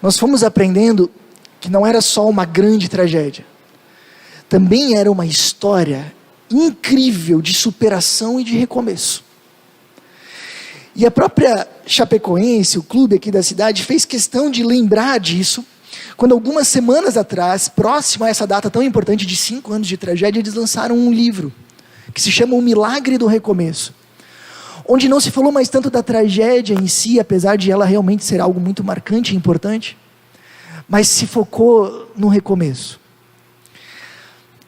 nós fomos aprendendo que não era só uma grande tragédia, também era uma história incrível de superação e de recomeço. E a própria Chapecoense, o clube aqui da cidade, fez questão de lembrar disso, quando algumas semanas atrás, próximo a essa data tão importante de 5 anos de tragédia, eles lançaram um livro, que se chama O Milagre do Recomeço, onde não se falou mais tanto da tragédia em si, apesar de ela realmente ser algo muito marcante e importante, mas se focou no recomeço.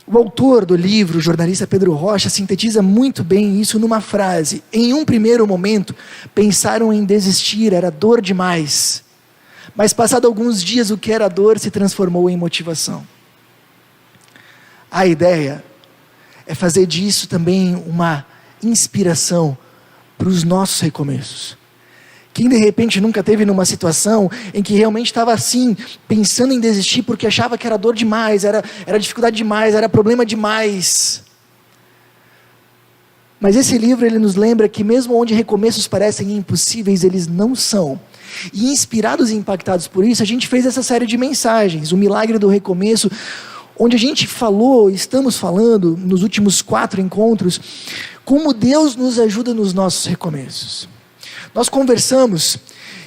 O autor do livro, o jornalista Pedro Rocha, sintetiza muito bem isso numa frase: em um primeiro momento, pensaram em desistir, era dor demais. Mas passado alguns dias, o que era dor se transformou em motivação. A ideia é fazer disso também uma inspiração para os nossos recomeços. Quem de repente nunca teve numa situação em que realmente estava assim, pensando em desistir porque achava que era dor demais, era dificuldade demais, era problema demais. Mas esse livro ele nos lembra que mesmo onde recomeços parecem impossíveis, eles não são. E inspirados e impactados por isso, a gente fez essa série de mensagens, o Milagre do Recomeço, onde a gente estamos falando, nos últimos 4 encontros, como Deus nos ajuda nos nossos recomeços. Nós conversamos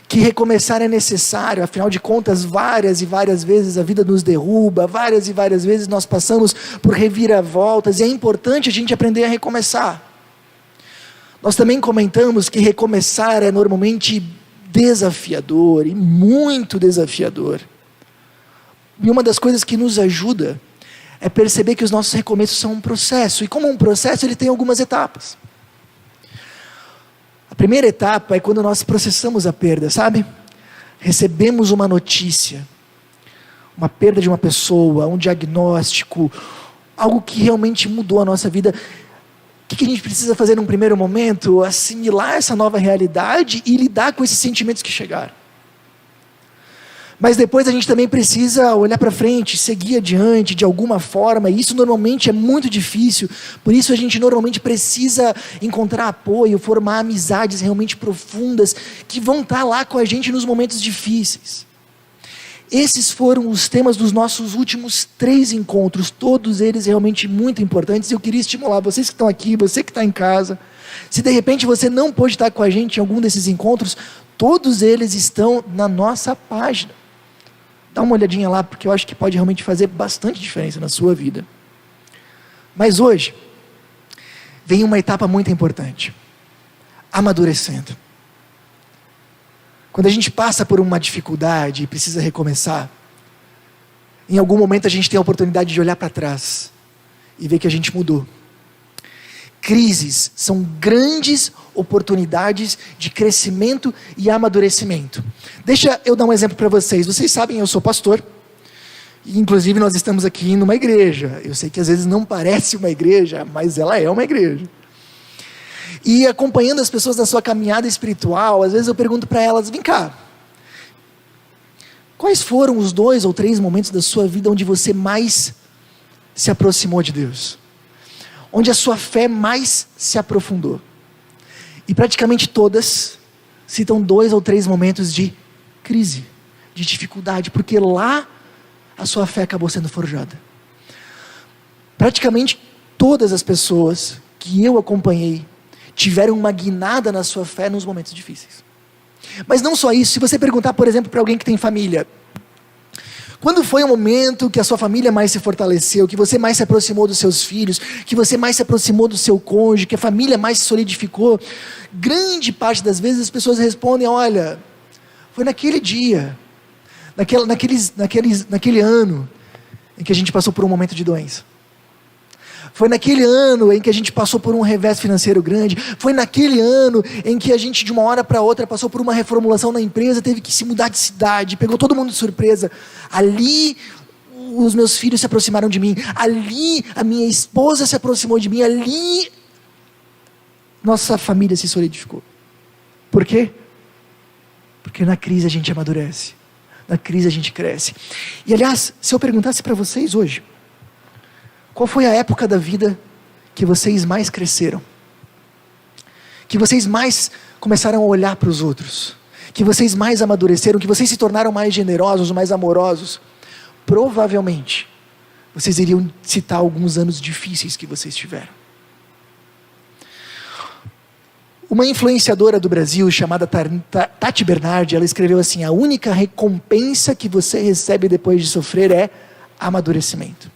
que recomeçar é necessário, afinal de contas, várias e várias vezes a vida nos derruba, várias e várias vezes nós passamos por reviravoltas, e é importante a gente aprender a recomeçar. Nós também comentamos que recomeçar é normalmente desafiador, e muito desafiador. E uma das coisas que nos ajuda é perceber que os nossos recomeços são um processo, e como um processo ele tem algumas etapas. A primeira etapa é quando nós processamos a perda, sabe? Recebemos uma notícia, uma perda de uma pessoa, um diagnóstico, algo que realmente mudou a nossa vida. O que a gente precisa fazer num primeiro momento? Assimilar essa nova realidade e lidar com esses sentimentos que chegaram. Mas depois a gente também precisa olhar para frente, seguir adiante de alguma forma, e isso normalmente é muito difícil, por isso a gente normalmente precisa encontrar apoio, formar amizades realmente profundas, que vão estar lá com a gente nos momentos difíceis. Esses foram os temas dos nossos últimos 3 encontros, todos eles realmente muito importantes, e eu queria estimular vocês que estão aqui, você que está em casa, se de repente você não pôde estar com a gente em algum desses encontros, todos eles estão na nossa página. Dá uma olhadinha lá, porque eu acho que pode realmente fazer bastante diferença na sua vida. Mas hoje, vem uma etapa muito importante: amadurecendo. Quando a gente passa por uma dificuldade e precisa recomeçar, em algum momento a gente tem a oportunidade de olhar para trás e ver que a gente mudou. Crises são grandes oportunidades de crescimento e amadurecimento. Deixa eu dar um exemplo para vocês. Vocês sabem, eu sou pastor, e inclusive nós estamos aqui numa igreja. Eu sei que às vezes não parece uma igreja, mas ela é uma igreja. E acompanhando as pessoas na sua caminhada espiritual, às vezes eu pergunto para elas: vem cá, quais foram os 2 ou 3 momentos da sua vida onde você mais se aproximou de Deus? Onde a sua fé mais se aprofundou? E praticamente todas citam 2 ou 3 momentos de crise, de dificuldade, porque lá a sua fé acabou sendo forjada. Praticamente todas as pessoas que eu acompanhei tiveram uma guinada na sua fé nos momentos difíceis. Mas não só isso, se você perguntar, por exemplo, para alguém que tem família: quando foi o momento que a sua família mais se fortaleceu, que você mais se aproximou dos seus filhos, que você mais se aproximou do seu cônjuge, que a família mais se solidificou? Grande parte das vezes as pessoas respondem: olha, foi naquele dia, naquele ano em que a gente passou por um momento de doença. Foi naquele ano em que a gente passou por um revés financeiro grande. Foi naquele ano em que a gente, de uma hora para outra, passou por uma reformulação na empresa, teve que se mudar de cidade, pegou todo mundo de surpresa. Ali, os meus filhos se aproximaram de mim. Ali, a minha esposa se aproximou de mim. Ali, nossa família se solidificou. Por quê? Porque na crise a gente amadurece. Na crise a gente cresce. E aliás, se eu perguntasse para vocês hoje: qual foi a época da vida que vocês mais cresceram? Que vocês mais começaram a olhar para os outros? que vocês mais amadureceram, que vocês se tornaram mais generosos, mais amorosos, provavelmente vocês iriam citar alguns anos difíceis que vocês tiveram. Uma influenciadora do Brasil chamada Tati Bernardi, ela escreveu assim: a única recompensa que você recebe depois de sofrer é amadurecimento.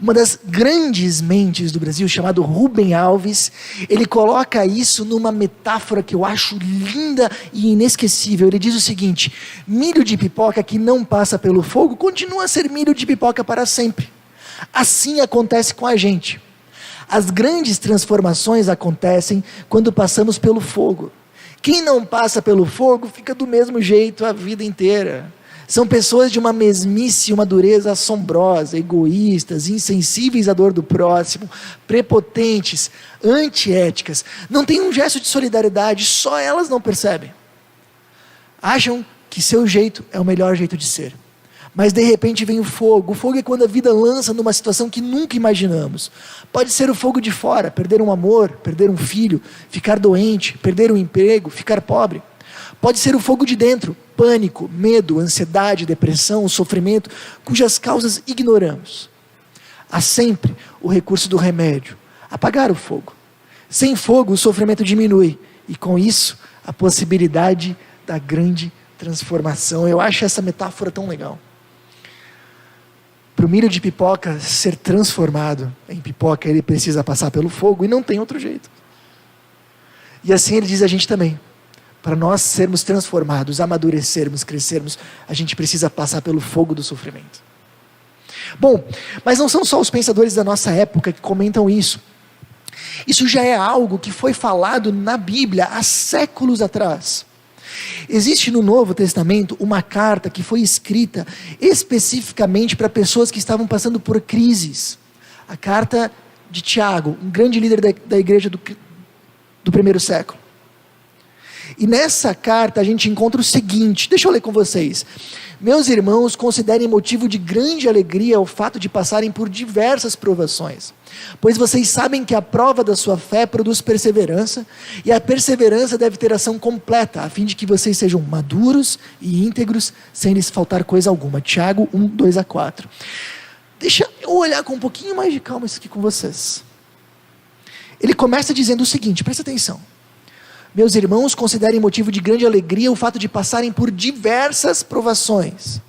Uma das grandes mentes do Brasil, chamado Rubem Alves, ele coloca isso numa metáfora que eu acho linda e inesquecível. Ele diz o seguinte: milho de pipoca que não passa pelo fogo continua a ser milho de pipoca para sempre. Assim acontece com a gente. As grandes transformações acontecem quando passamos pelo fogo. Quem não passa pelo fogo fica do mesmo jeito a vida inteira. São pessoas de uma mesmice e uma dureza assombrosa, egoístas, insensíveis à dor do próximo, prepotentes, antiéticas. Não tem um gesto de solidariedade, só elas não percebem. Acham que seu jeito é o melhor jeito de ser. Mas de repente vem o fogo. O fogo é quando a vida lança numa situação que nunca imaginamos. Pode ser o fogo de fora, perder um amor, perder um filho, ficar doente, perder um emprego, ficar pobre. Pode ser o fogo de dentro, pânico, medo, ansiedade, depressão, sofrimento, cujas causas ignoramos. Há sempre o recurso do remédio, apagar o fogo. Sem fogo o sofrimento diminui, e com isso a possibilidade da grande transformação. Eu acho essa metáfora tão legal. Para o milho de pipoca ser transformado em pipoca, ele precisa passar pelo fogo, e não tem outro jeito. E assim ele diz a gente também. Para nós sermos transformados, amadurecermos, crescermos, a gente precisa passar pelo fogo do sofrimento. Bom, mas não são só os pensadores da nossa época que comentam isso. Isso já é algo que foi falado na Bíblia há séculos atrás. Existe no Novo Testamento uma carta que foi escrita especificamente para pessoas que estavam passando por crises. A carta de Tiago, um grande líder da igreja do primeiro século. E nessa carta a gente encontra o seguinte, deixa eu ler com vocês. Meus irmãos, considerem motivo de grande alegria o fato de passarem por diversas provações, pois vocês sabem que a prova da sua fé produz perseverança, e a perseverança deve ter ação completa, a fim de que vocês sejam maduros e íntegros, sem lhes faltar coisa alguma. Tiago 1:2-4. Deixa eu olhar com um pouquinho mais de calma isso aqui com vocês. Ele começa dizendo o seguinte, presta atenção. Meus irmãos, considerem motivo de grande alegria o fato de passarem por diversas provações.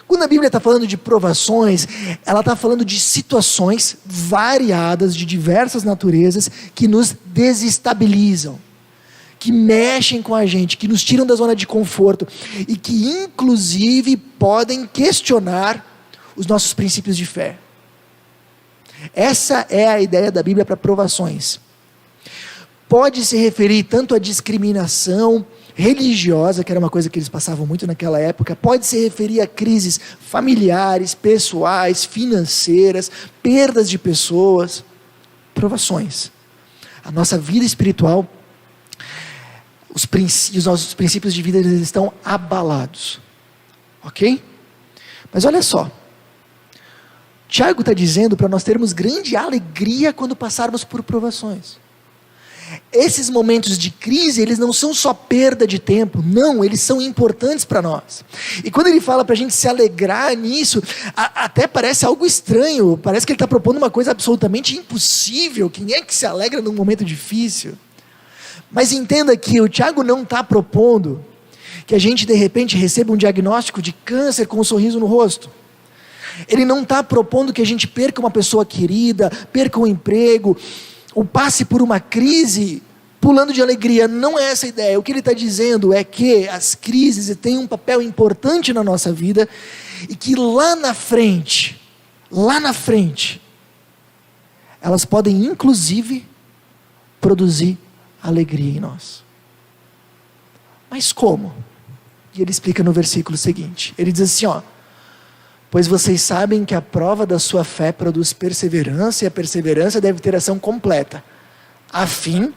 Quando a Bíblia está falando de provações, ela está falando de situações variadas, de diversas naturezas, que nos desestabilizam, que mexem com a gente, que nos tiram da zona de conforto, e que inclusive podem questionar os nossos princípios de fé. Essa é a ideia da Bíblia para provações. Pode se referir tanto à discriminação religiosa, que era uma coisa que eles passavam muito naquela época, pode se referir a crises familiares, pessoais, financeiras, perdas de pessoas, provações. A nossa vida espiritual, os nossos princípios de vida, eles estão abalados. Ok? Mas olha só, Tiago está dizendo para nós termos grande alegria quando passarmos por provações. Esses momentos de crise, eles não são só perda de tempo, não, eles são importantes para nós. E quando ele fala para a gente se alegrar nisso, até parece algo estranho, parece que ele está propondo uma coisa absolutamente impossível. Quem é que se alegra num momento difícil? Mas entenda que o Tiago não está propondo que a gente de repente receba um diagnóstico de câncer com um sorriso no rosto. Ele não está propondo que a gente perca uma pessoa querida, perca um emprego, ou passe por uma crise pulando de alegria. Não é essa a ideia. O que ele está dizendo é que as crises têm um papel importante na nossa vida, e que lá na frente, elas podem inclusive produzir alegria em nós. Mas como? E ele explica no versículo seguinte, ele diz assim, pois vocês sabem que a prova da sua fé produz perseverança, e a perseverança deve ter ação completa, a fim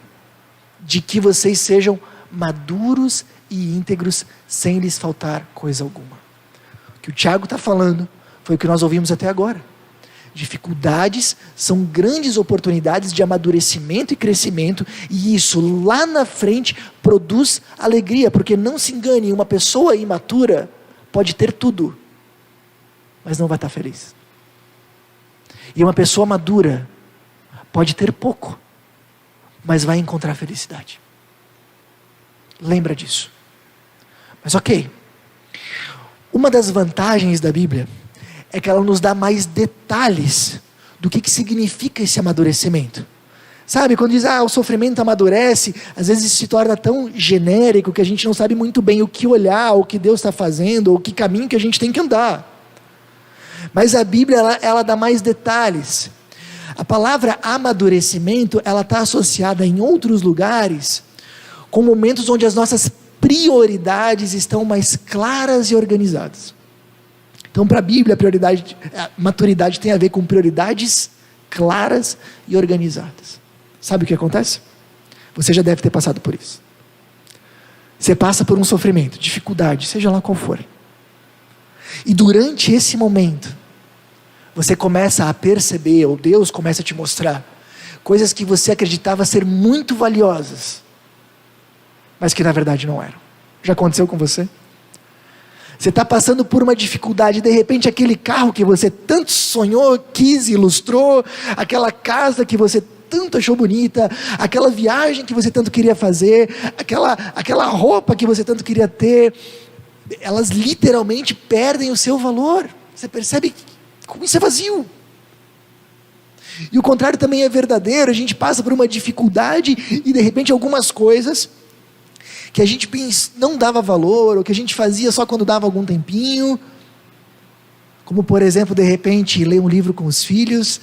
de que vocês sejam maduros e íntegros, sem lhes faltar coisa alguma. O que o Tiago está falando foi o que nós ouvimos até agora. Dificuldades são grandes oportunidades de amadurecimento e crescimento, e isso lá na frente produz alegria, porque não se engane, uma pessoa imatura pode ter tudo, mas não vai estar feliz. E uma pessoa madura pode ter pouco, mas vai encontrar felicidade. Lembra disso. Mas ok, uma das vantagens da Bíblia é que ela nos dá mais detalhes do que significa esse amadurecimento. Sabe, quando diz, o sofrimento amadurece, às vezes se torna tão genérico que a gente não sabe muito bem o que olhar, o que Deus está fazendo, ou que caminho que a gente tem que andar. Mas a Bíblia, ela dá mais detalhes. A palavra amadurecimento, ela está associada em outros lugares, com momentos onde as nossas prioridades estão mais claras e organizadas. Então, para a Bíblia, a maturidade tem a ver com prioridades claras e organizadas. Sabe o que acontece? Você já deve ter passado por isso. Você passa por um sofrimento, dificuldade, seja lá qual for. E durante esse momento, você começa a perceber, ou Deus começa a te mostrar, coisas que você acreditava ser muito valiosas, mas que na verdade não eram. Já aconteceu com você? Você está passando por uma dificuldade, de repente aquele carro que você tanto sonhou, quis, ilustrou, aquela casa que você tanto achou bonita, aquela viagem que você tanto queria fazer, aquela roupa que você tanto queria ter, elas literalmente perdem o seu valor. Você percebe como isso é vazio. E o contrário também é verdadeiro. A gente passa por uma dificuldade e de repente algumas coisas que a gente não dava valor, ou que a gente fazia só quando dava algum tempinho, como por exemplo, de repente, ler um livro com os filhos,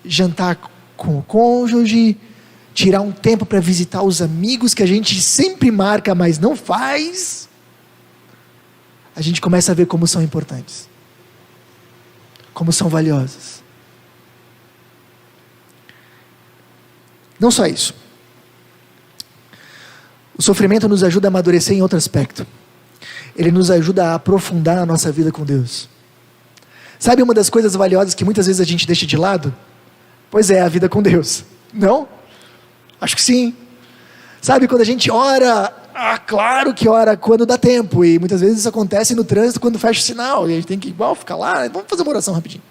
jantar com o cônjuge, tirar um tempo para visitar os amigos que a gente sempre marca, mas não faz, a gente começa a ver como são importantes, como são valiosas. Não só isso. O sofrimento nos ajuda a amadurecer em outro aspecto. Ele nos ajuda a aprofundar a nossa vida com Deus. Sabe uma das coisas valiosas que muitas vezes a gente deixa de lado? Pois é, a vida com Deus. Não? Acho que sim. Sabe quando a gente ora, claro que ora quando dá tempo, e muitas vezes isso acontece no trânsito quando fecha o sinal, e a gente tem que ficar lá, vamos fazer uma oração rapidinho.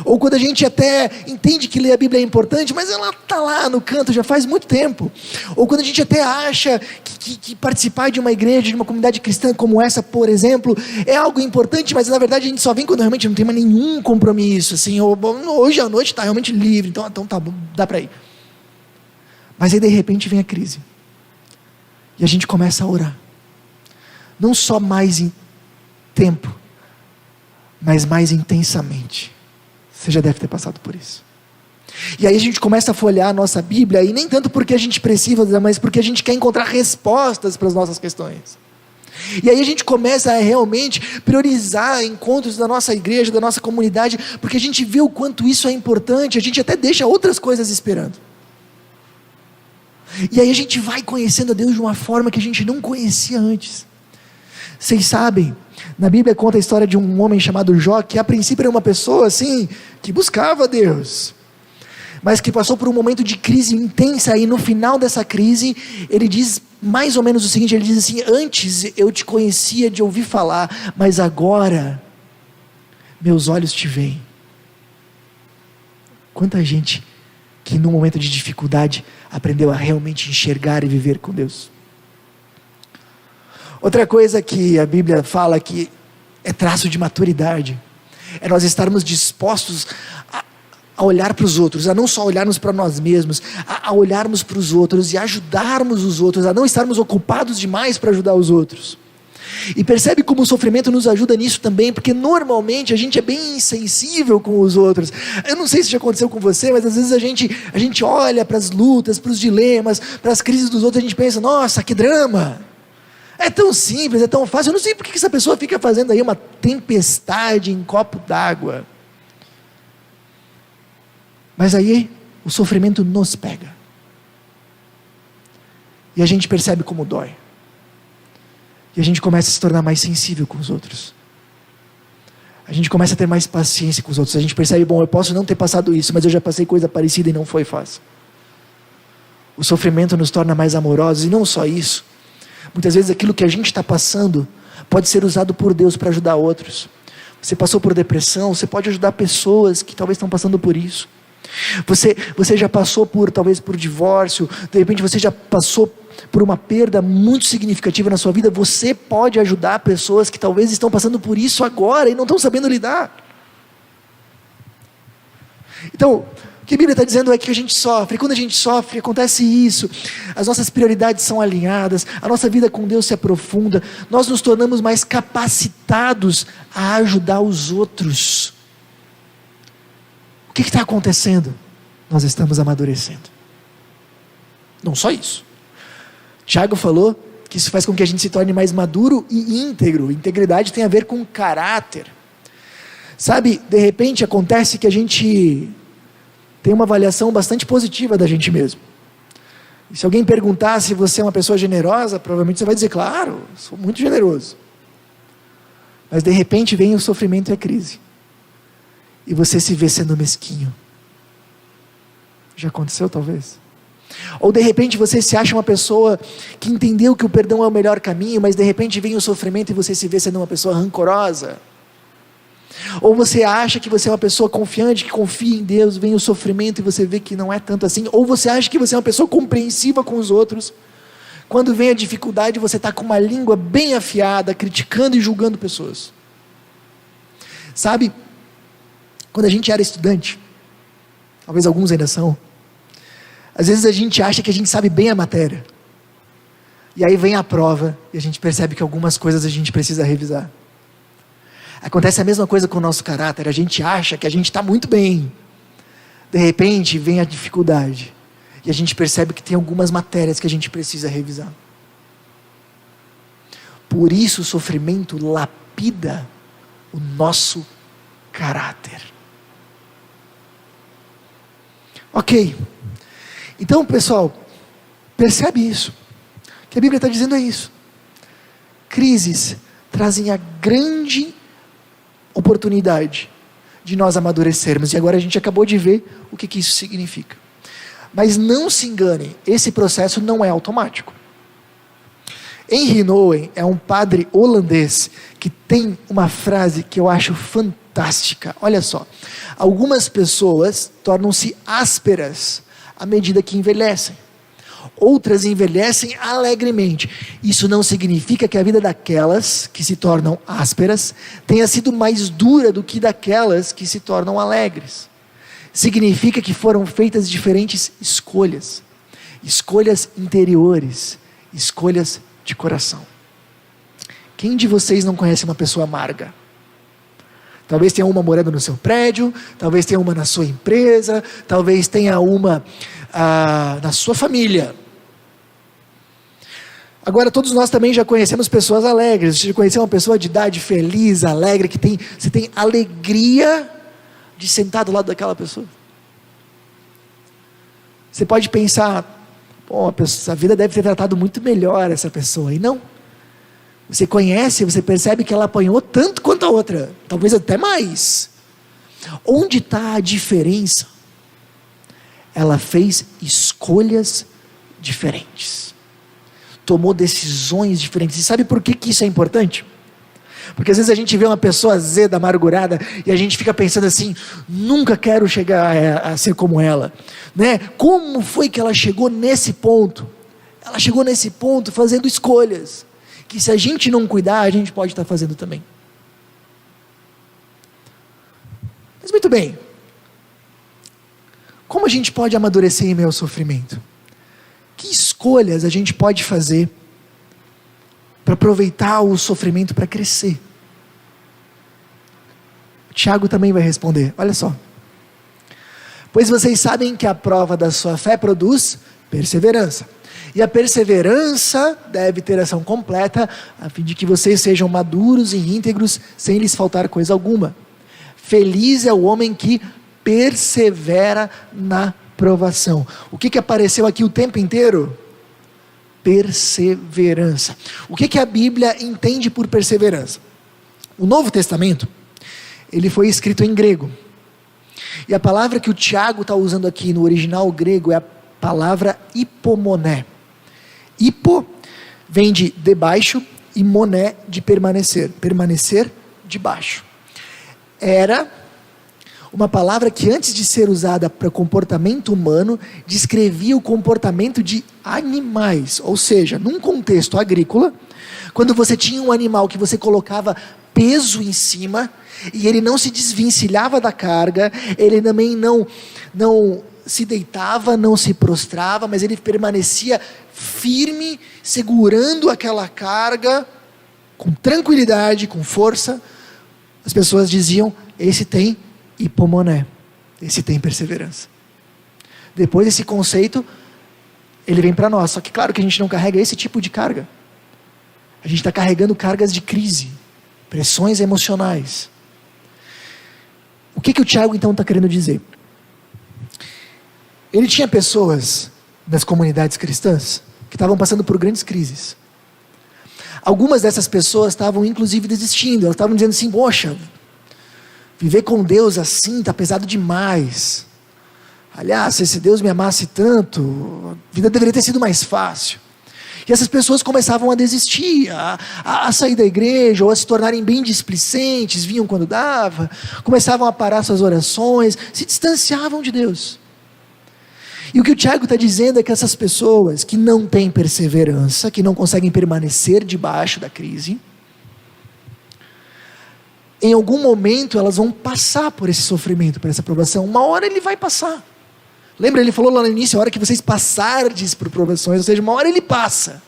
Ou quando a gente até entende que ler a Bíblia é importante, mas ela está lá no canto já faz muito tempo. Ou quando a gente até acha que participar de uma igreja, de uma comunidade cristã como essa, por exemplo, é algo importante, mas na verdade a gente só vem quando realmente não tem mais nenhum compromisso, assim, ou hoje à noite está realmente livre, então tá bom, dá para ir. Mas aí de repente vem a crise, e a gente começa a orar, não só mais em tempo, mas mais intensamente. Você já deve ter passado por isso. E aí a gente começa a folhear a nossa Bíblia, e nem tanto porque a gente precisa, mas porque a gente quer encontrar respostas para as nossas questões. E aí a gente começa a realmente priorizar encontros da nossa igreja, da nossa comunidade, porque a gente vê o quanto isso é importante, a gente até deixa outras coisas esperando. E aí a gente vai conhecendo a Deus de uma forma que a gente não conhecia antes. Vocês sabem, na Bíblia conta a história de um homem chamado Jó, que a princípio era uma pessoa assim, que buscava Deus, mas que passou por um momento de crise intensa, e no final dessa crise, ele diz mais ou menos o seguinte, ele diz assim: antes eu te conhecia de ouvir falar, mas agora, meus olhos te veem. Quanta gente que no momento de dificuldade, aprendeu a realmente enxergar e viver com Deus. Outra coisa que a Bíblia fala que é traço de maturidade, é nós estarmos dispostos a olhar para os outros, a não só olharmos para nós mesmos, a olharmos para os outros e ajudarmos os outros, a não estarmos ocupados demais para ajudar os outros. E percebe como o sofrimento nos ajuda nisso também, porque normalmente a gente é bem insensível com os outros. Eu não sei se já aconteceu com você, mas às vezes a gente olha para as lutas, para os dilemas, para as crises dos outros, a gente pensa: nossa, que drama! É tão simples, é tão fácil. Eu não sei por que essa pessoa fica fazendo aí uma tempestade em copo d'água. Mas aí o sofrimento nos pega, e a gente percebe como dói, e a gente começa a se tornar mais sensível com os outros. a gente começa a ter mais paciência com os outros. A gente percebe, bom, eu posso não ter passado isso, mas eu já passei coisa parecida e não foi fácil. O sofrimento nos torna mais amorosos, e não só isso. Muitas vezes aquilo que a gente está passando pode ser usado por Deus para ajudar outros. Você passou por depressão, você pode ajudar pessoas que talvez estão passando por isso. Você já passou talvez por divórcio, de repente você já passou por uma perda muito significativa na sua vida. Você pode ajudar pessoas que talvez estão passando por isso agora e não estão sabendo lidar. Então, o que a Bíblia está dizendo é que a gente sofre, e quando a gente sofre, acontece isso, as nossas prioridades são alinhadas, a nossa vida com Deus se aprofunda, nós nos tornamos mais capacitados a ajudar os outros. O que está acontecendo? Nós estamos amadurecendo. Não só isso. Tiago falou que isso faz com que a gente se torne mais maduro e íntegro. Integridade tem a ver com caráter. Sabe, de repente acontece que a gente tem uma avaliação bastante positiva da gente mesmo. E se alguém perguntar se você é uma pessoa generosa, provavelmente você vai dizer, claro, sou muito generoso. Mas de repente vem o sofrimento e a crise. E você se vê sendo mesquinho. Já aconteceu talvez? Ou de repente você se acha uma pessoa que entendeu que o perdão é o melhor caminho, mas de repente vem o sofrimento e você se vê sendo uma pessoa rancorosa. Ou você acha que você é uma pessoa confiante, que confia em Deus, vem o sofrimento e você vê que não é tanto assim. Ou você acha que você é uma pessoa compreensiva com os outros. Quando vem a dificuldade, você está com uma língua bem afiada, criticando e julgando pessoas. Sabe, quando a gente era estudante, talvez alguns ainda são, às vezes a gente acha que a gente sabe bem a matéria. E aí vem a prova e a gente percebe que algumas coisas a gente precisa revisar. Acontece a mesma coisa com o nosso caráter. A gente acha que a gente está muito bem. De repente vem a dificuldade. E a gente percebe que tem algumas matérias que a gente precisa revisar. Por isso o sofrimento lapida o nosso caráter. Ok. Então, pessoal, percebe isso. O que a Bíblia está dizendo é isso. Crises trazem a grande oportunidade de nós amadurecermos. E agora a gente acabou de ver o que isso significa. Mas não se enganem, esse processo não é automático. Henry Nouwen é um padre holandês que tem uma frase que eu acho fantástica. Olha só, algumas pessoas tornam-se ásperas à medida que envelhecem. Outras envelhecem alegremente. Isso não significa que a vida daquelas que se tornam ásperas tenha sido mais dura do que daquelas que se tornam alegres. Significa que foram feitas diferentes escolhas. Escolhas interiores, escolhas de coração. Quem de vocês não conhece uma pessoa amarga? Talvez tenha uma morando no seu prédio, talvez tenha uma na sua empresa, talvez tenha uma na sua família. Agora todos nós também já conhecemos pessoas alegres. Você já conheceu uma pessoa de idade feliz, alegre, você tem alegria de sentar do lado daquela pessoa? Você pode pensar, pô, a vida deve ter tratado muito melhor essa pessoa, e não. Você conhece, você percebe que ela apanhou tanto quanto a outra, talvez até mais. Onde está a diferença? Ela fez escolhas diferentes, tomou decisões diferentes. E sabe por que isso é importante? Porque às vezes a gente vê uma pessoa azeda, amargurada, e a gente fica pensando assim, nunca quero chegar a ser como ela, né? Como foi que ela chegou nesse ponto? Ela chegou nesse ponto fazendo escolhas, que se a gente não cuidar, a gente pode estar fazendo também. Mas muito bem, como a gente pode amadurecer em meio ao sofrimento? Que escolhas a gente pode fazer para aproveitar o sofrimento para crescer? O Tiago também vai responder, olha só. Pois vocês sabem que a prova da sua fé produz perseverança. E a perseverança deve ter ação completa, a fim de que vocês sejam maduros e íntegros, sem lhes faltar coisa alguma. Feliz é o homem que persevera na provação. O que apareceu aqui o tempo inteiro? Perseverança. O que a Bíblia entende por perseverança? O Novo Testamento, ele foi escrito em grego. E a palavra que o Tiago está usando aqui no original grego é a palavra hipomoné. Hipo vem de debaixo e moné de permanecer. Permanecer debaixo. Era uma palavra que antes de ser usada para comportamento humano, descrevia o comportamento de animais. Ou seja, num contexto agrícola, quando você tinha um animal que você colocava peso em cima, e ele não se desvencilhava da carga, ele também não se deitava, não se prostrava, mas ele permanecia firme, segurando aquela carga, com tranquilidade, com força. As pessoas diziam, esse tem hipomoné, esse tem perseverança. Depois esse conceito, ele vem para nós, só que claro que a gente não carrega esse tipo de carga. A gente está carregando cargas de crise, pressões emocionais. O que o Tiago então está querendo dizer? Ele tinha pessoas nas comunidades cristãs que estavam passando por grandes crises. Algumas dessas pessoas estavam inclusive desistindo, elas estavam dizendo assim, poxa, viver com Deus assim está pesado demais. Aliás, se esse Deus me amasse tanto, a vida deveria ter sido mais fácil. E essas pessoas começavam a desistir, a sair da igreja, ou a se tornarem bem displicentes, vinham quando dava, começavam a parar suas orações, se distanciavam de Deus. E o que o Tiago está dizendo é que essas pessoas que não têm perseverança, que não conseguem permanecer debaixo da crise, em algum momento elas vão passar por esse sofrimento, por essa provação. Uma hora ele vai passar. Lembra, ele falou lá no início, a hora que vocês passardes por provações, ou seja, uma hora ele passa.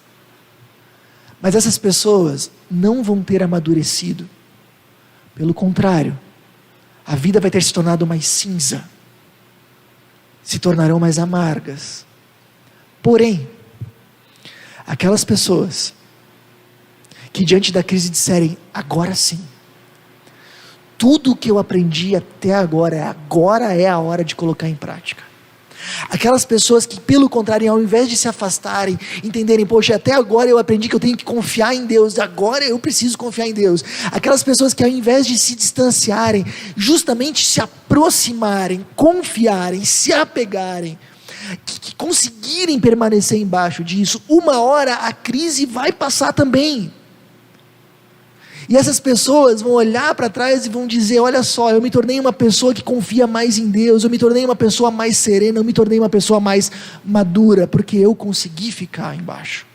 Mas essas pessoas não vão ter amadurecido. Pelo contrário, a vida vai ter se tornado mais cinza. Se tornarão mais amargas. Porém, aquelas pessoas que diante da crise disserem, agora sim, tudo o que eu aprendi até agora é a hora de colocar em prática. Aquelas pessoas que, pelo contrário, ao invés de se afastarem, entenderem, poxa, até agora eu aprendi que eu tenho que confiar em Deus, agora eu preciso confiar em Deus. Aquelas pessoas que, ao invés de se distanciarem, justamente se aproximarem, confiarem, se apegarem, que conseguirem permanecer embaixo disso, uma hora a crise vai passar também. E essas pessoas vão olhar para trás e vão dizer, olha só, eu me tornei uma pessoa que confia mais em Deus, eu me tornei uma pessoa mais serena, eu me tornei uma pessoa mais madura, porque eu consegui ficar embaixo.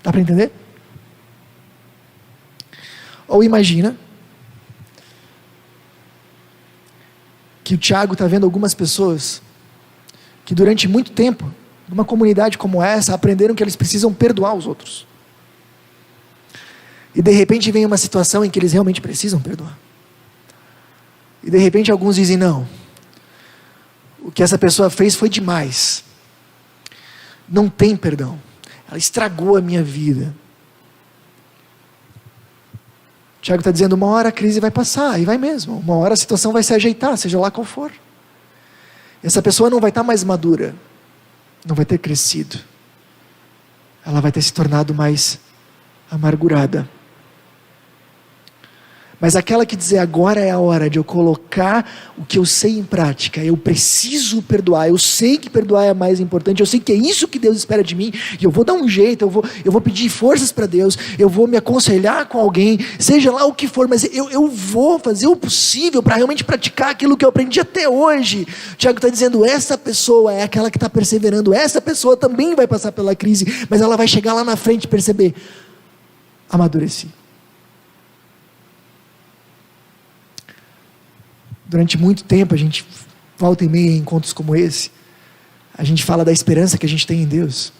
Dá para entender? Ou imagina que o Tiago está vendo algumas pessoas que durante muito tempo, numa comunidade como essa, aprenderam que eles precisam perdoar os outros. E de repente vem uma situação em que eles realmente precisam perdoar. E de repente alguns dizem, não, o que essa pessoa fez foi demais. Não tem perdão. Ela estragou a minha vida. O Tiago está dizendo, uma hora a crise vai passar, e vai mesmo. Uma hora a situação vai se ajeitar, seja lá qual for. Essa pessoa não vai estar mais madura. Não vai ter crescido. Ela vai ter se tornado mais amargurada. Mas aquela que dizer, agora é a hora de eu colocar o que eu sei em prática, eu preciso perdoar, eu sei que perdoar é mais importante, eu sei que é isso que Deus espera de mim, e eu vou dar um jeito, eu vou pedir forças para Deus, eu vou me aconselhar com alguém, seja lá o que for, mas eu vou fazer o possível para realmente praticar aquilo que eu aprendi até hoje. O Tiago está dizendo, essa pessoa é aquela que está perseverando, essa pessoa também vai passar pela crise, mas ela vai chegar lá na frente e perceber, amadureci. Durante muito tempo, a gente volta e meia em encontros como esse, a gente fala da esperança que a gente tem em Deus.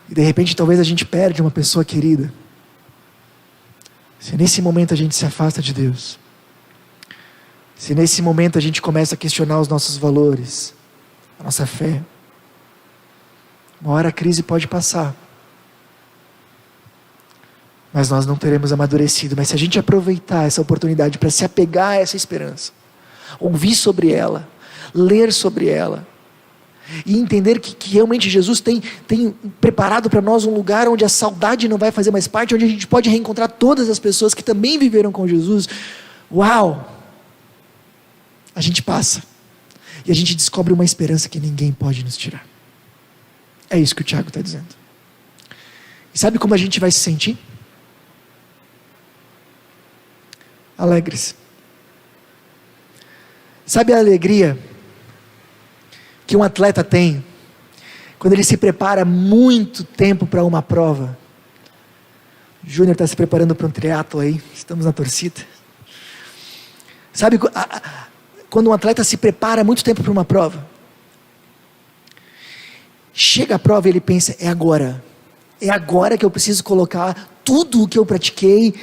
E de repente, talvez a gente perde uma pessoa querida. Se nesse momento a gente se afasta de Deus, se nesse momento a gente começa a questionar os nossos valores, a nossa fé, uma hora a crise pode passar. Mas nós não teremos amadurecido. Mas se a gente aproveitar essa oportunidade para se apegar a essa esperança, ouvir sobre ela, ler sobre ela, e entender que realmente Jesus tem preparado para nós um lugar onde a saudade não vai fazer mais parte, onde a gente pode reencontrar todas as pessoas que também viveram com Jesus, Uau! A gente passa. E a gente descobre uma esperança que ninguém pode nos tirar. É isso que o Tiago está dizendo. E sabe como a gente vai se sentir? Alegres. Sabe a alegria que um atleta tem quando ele se prepara muito tempo para uma prova? O Júnior está se preparando para um triatlo aí, estamos na torcida. Sabe quando um atleta se prepara muito tempo para uma prova? Chega a prova e ele pensa, é agora que eu preciso colocar tudo o que eu pratiquei,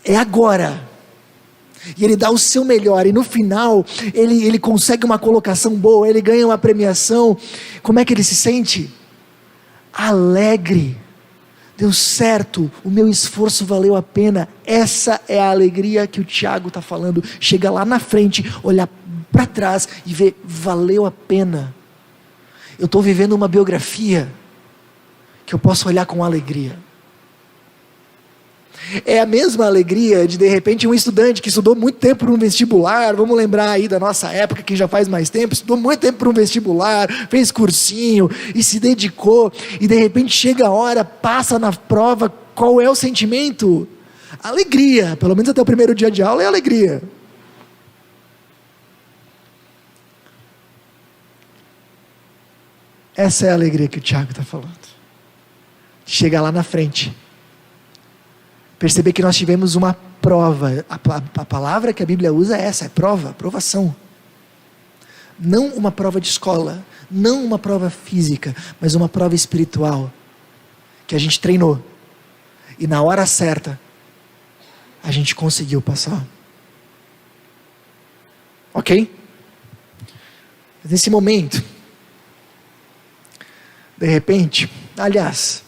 é agora. E ele dá o seu melhor, e no final, ele consegue uma colocação boa, ele ganha uma premiação. Como é que ele se sente? Alegre. Deu certo, o meu esforço valeu a pena. Essa é a alegria que o Tiago está falando. Chega lá na frente, olhar para trás e ver, valeu a pena. Eu estou vivendo uma biografia que eu posso olhar com alegria. É a mesma alegria de repente um estudante que estudou muito tempo para um vestibular, vamos lembrar aí da nossa época, que já faz mais tempo, estudou muito tempo para um vestibular, fez cursinho e se dedicou, e de repente chega a hora, passa na prova, qual é o sentimento? Alegria, pelo menos até o primeiro dia de aula é alegria. Essa é a alegria que o Tiago está falando. Chega lá na frente, perceber que nós tivemos uma prova. A palavra que a Bíblia usa é essa, é prova, provação. Não uma prova de escola, não uma prova física, mas uma prova espiritual, que a gente treinou, e na hora certa, a gente conseguiu passar. Ok? Nesse momento, de repente, aliás,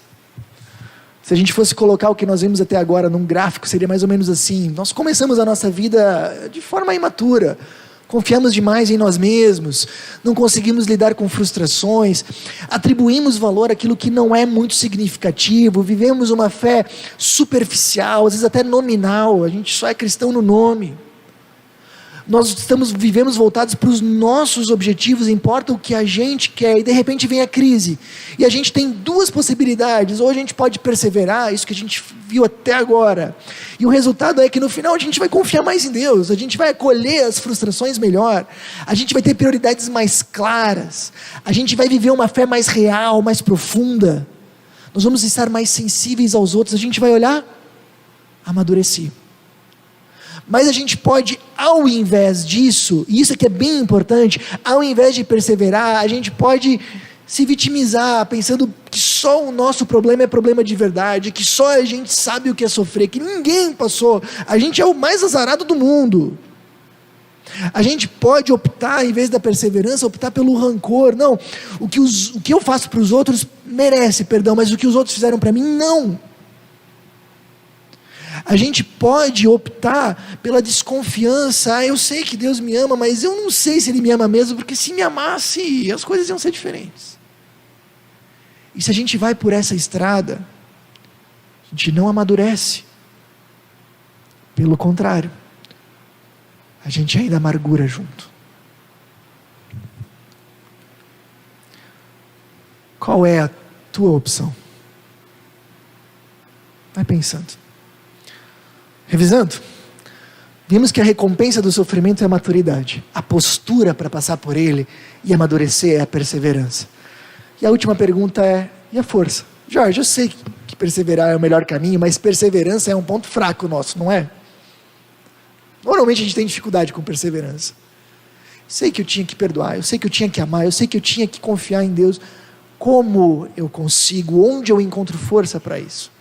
se a gente fosse colocar o que nós vimos até agora num gráfico, seria mais ou menos assim. Nós começamos a nossa vida de forma imatura, confiamos demais em nós mesmos, não conseguimos lidar com frustrações, atribuímos valor àquilo que não é muito significativo, vivemos uma fé superficial, às vezes até nominal, a gente só é cristão no nome. Nós vivemos voltados para os nossos objetivos, importa o que a gente quer, e de repente vem a crise, e a gente tem duas possibilidades, ou a gente pode perseverar, isso que a gente viu até agora, e o resultado é que no final a gente vai confiar mais em Deus, a gente vai acolher as frustrações melhor, a gente vai ter prioridades mais claras, a gente vai viver uma fé mais real, mais profunda, nós vamos estar mais sensíveis aos outros, a gente vai olhar, amadureci. Mas a gente pode, ao invés disso, e isso aqui é bem importante, ao invés de perseverar, a gente pode se vitimizar, pensando que só o nosso problema é problema de verdade, que só a gente sabe o que é sofrer, que ninguém passou, a gente é o mais azarado do mundo. A gente pode optar, em vez da perseverança, optar pelo rancor. Não, o que eu faço para os outros merece perdão, mas o que os outros fizeram para mim, não. A gente pode optar pela desconfiança. Eu sei que Deus me ama, mas eu não sei se Ele me ama mesmo, porque se me amasse, as coisas iam ser diferentes. E se a gente vai por essa estrada, a gente não amadurece. Pelo contrário, a gente ainda amargura junto. Qual é a tua opção? Vai pensando. Revisando, vimos que a recompensa do sofrimento é a maturidade, a postura para passar por ele e amadurecer é a perseverança. E a última pergunta é, e a força? Jorge, eu sei que perseverar é o melhor caminho, mas perseverança é um ponto fraco nosso, não é? Normalmente a gente tem dificuldade com perseverança. Sei que eu tinha que perdoar, eu sei que eu tinha que amar, eu sei que eu tinha que confiar em Deus. Como eu consigo, onde eu encontro força para isso?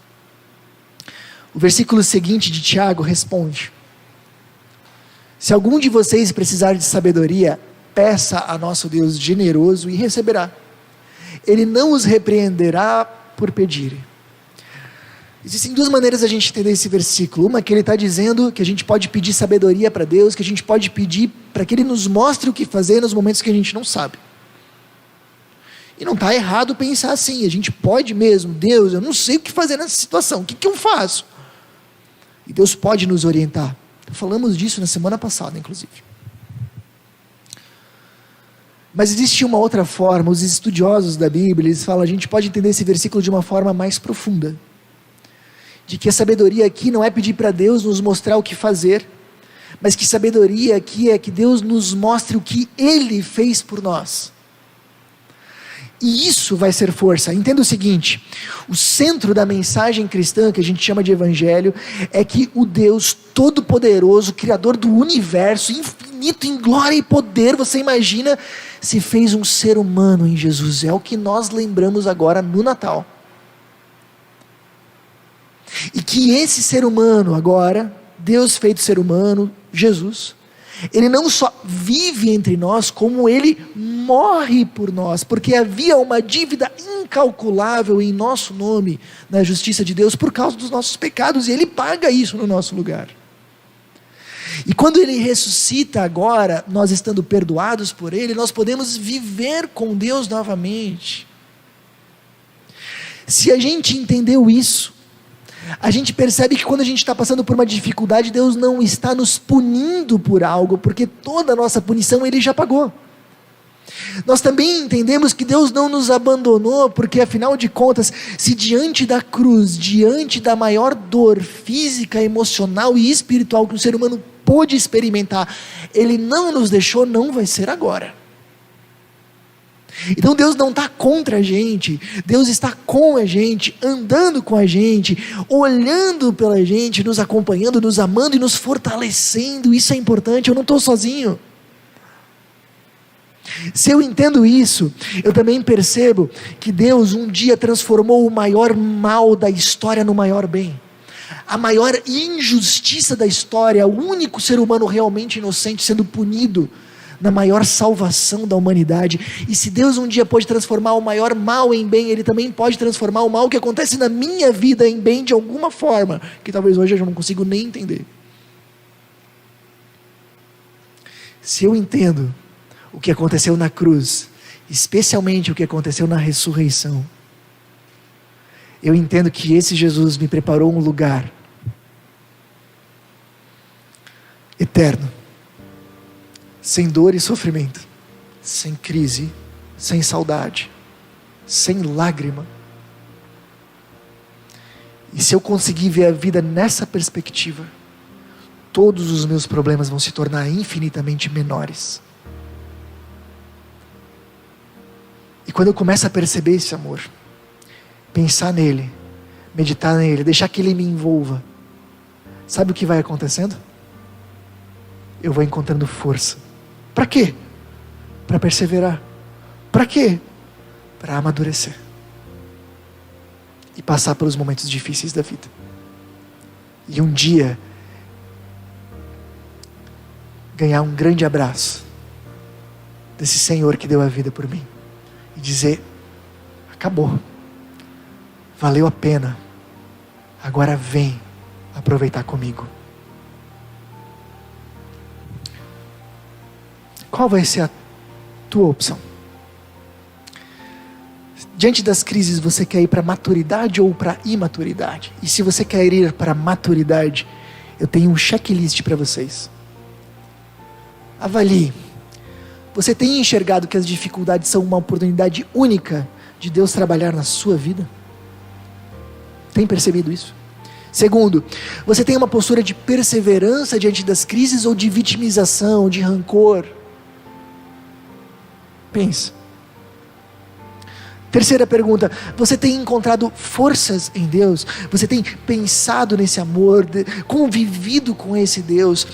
O versículo seguinte de Tiago responde: se algum de vocês precisar de sabedoria, peça a nosso Deus generoso e receberá. Ele não os repreenderá por pedirem. Existem duas maneiras a gente entender esse versículo. Uma que ele está dizendo que a gente pode pedir sabedoria para Deus, que a gente pode pedir para que Ele nos mostre o que fazer nos momentos que a gente não sabe. E não está errado pensar assim, a gente pode mesmo, Deus, eu não sei o que fazer nessa situação, o que eu faço? E Deus pode nos orientar. Falamos disso na semana passada, inclusive. Mas existe uma outra forma. Os estudiosos da Bíblia, eles falam, a gente pode entender esse versículo de uma forma mais profunda. De que a sabedoria aqui não é pedir para Deus nos mostrar o que fazer, mas que sabedoria aqui é que Deus nos mostre o que Ele fez por nós. E isso vai ser força. Entenda o seguinte, o centro da mensagem cristã, que a gente chama de evangelho, é que o Deus Todo-Poderoso, Criador do universo, infinito em glória e poder, você imagina, se fez um ser humano em Jesus. É o que nós lembramos agora no Natal. E que esse ser humano agora, Deus feito ser humano, Jesus, Ele não só vive entre nós, como Ele morre por nós, porque havia uma dívida incalculável em nosso nome, na justiça de Deus, por causa dos nossos pecados, e Ele paga isso no nosso lugar. E quando Ele ressuscita agora, nós estando perdoados por Ele, nós podemos viver com Deus novamente. Se a gente entendeu isso, a gente percebe que quando a gente está passando por uma dificuldade, Deus não está nos punindo por algo, porque toda a nossa punição Ele já pagou. Nós também entendemos que Deus não nos abandonou, porque afinal de contas, se diante da cruz, diante da maior dor física, emocional e espiritual que o ser humano pôde experimentar, Ele não nos deixou, não vai ser agora. Então Deus não está contra a gente, Deus está com a gente, andando com a gente, olhando pela gente, nos acompanhando, nos amando e nos fortalecendo. Isso é importante, eu não estou sozinho. Se eu entendo isso, eu também percebo que Deus um dia transformou o maior mal da história no maior bem. A maior injustiça da história, o único ser humano realmente inocente sendo punido, na maior salvação da humanidade. E se Deus um dia pode transformar o maior mal em bem, Ele também pode transformar o mal que acontece na minha vida em bem de alguma forma, que talvez hoje eu não consigo nem entender. Se eu entendo o que aconteceu na cruz, especialmente o que aconteceu na ressurreição, eu entendo que esse Jesus me preparou um lugar eterno, sem dor e sofrimento, sem crise, sem saudade, sem lágrima. E se eu conseguir ver a vida nessa perspectiva, todos os meus problemas vão se tornar infinitamente menores. E quando eu começo a perceber esse amor, pensar nele, meditar nele, deixar que ele me envolva, sabe o que vai acontecendo? Eu vou encontrando força. Para quê? Para perseverar. Para quê? Para amadurecer. E passar pelos momentos difíceis da vida. E um dia, ganhar um grande abraço desse Senhor que deu a vida por mim. E dizer, acabou. Valeu a pena. Agora vem aproveitar comigo. Qual vai ser a tua opção? Diante das crises, você quer ir para maturidade ou para imaturidade? E se você quer ir para maturidade, eu tenho um checklist para vocês. Avalie. Você tem enxergado que as dificuldades são uma oportunidade única de Deus trabalhar na sua vida? Tem percebido isso? Segundo, você tem uma postura de perseverança diante das crises ou de vitimização, de rancor? Pensa. Terceira pergunta, você tem encontrado forças em Deus? Você tem pensado nesse amor, convivido com esse Deus,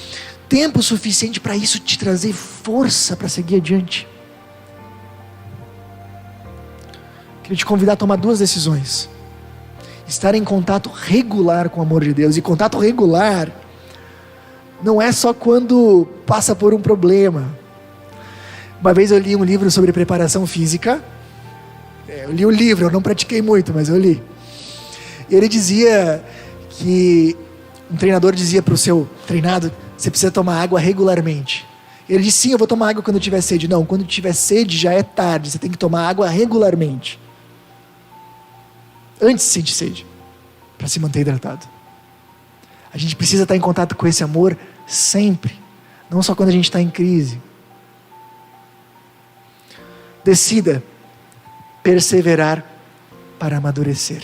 tempo suficiente para isso te trazer força para seguir adiante? Queria te convidar a tomar 2 decisões. Estar em contato regular com o amor de Deus. E contato regular não é só quando passa por um problema. Uma vez eu li um livro sobre preparação física. Eu li o livro, eu não pratiquei muito, mas eu li. E ele dizia que um treinador dizia para o seu treinado: você precisa tomar água regularmente. Ele disse: sim, eu vou tomar água quando eu tiver sede. Não, quando tiver sede já é tarde, você tem que tomar água regularmente. Antes de sentir sede, para se manter hidratado. A gente precisa estar em contato com esse amor sempre, não só quando a gente está em crise. Decida perseverar para amadurecer.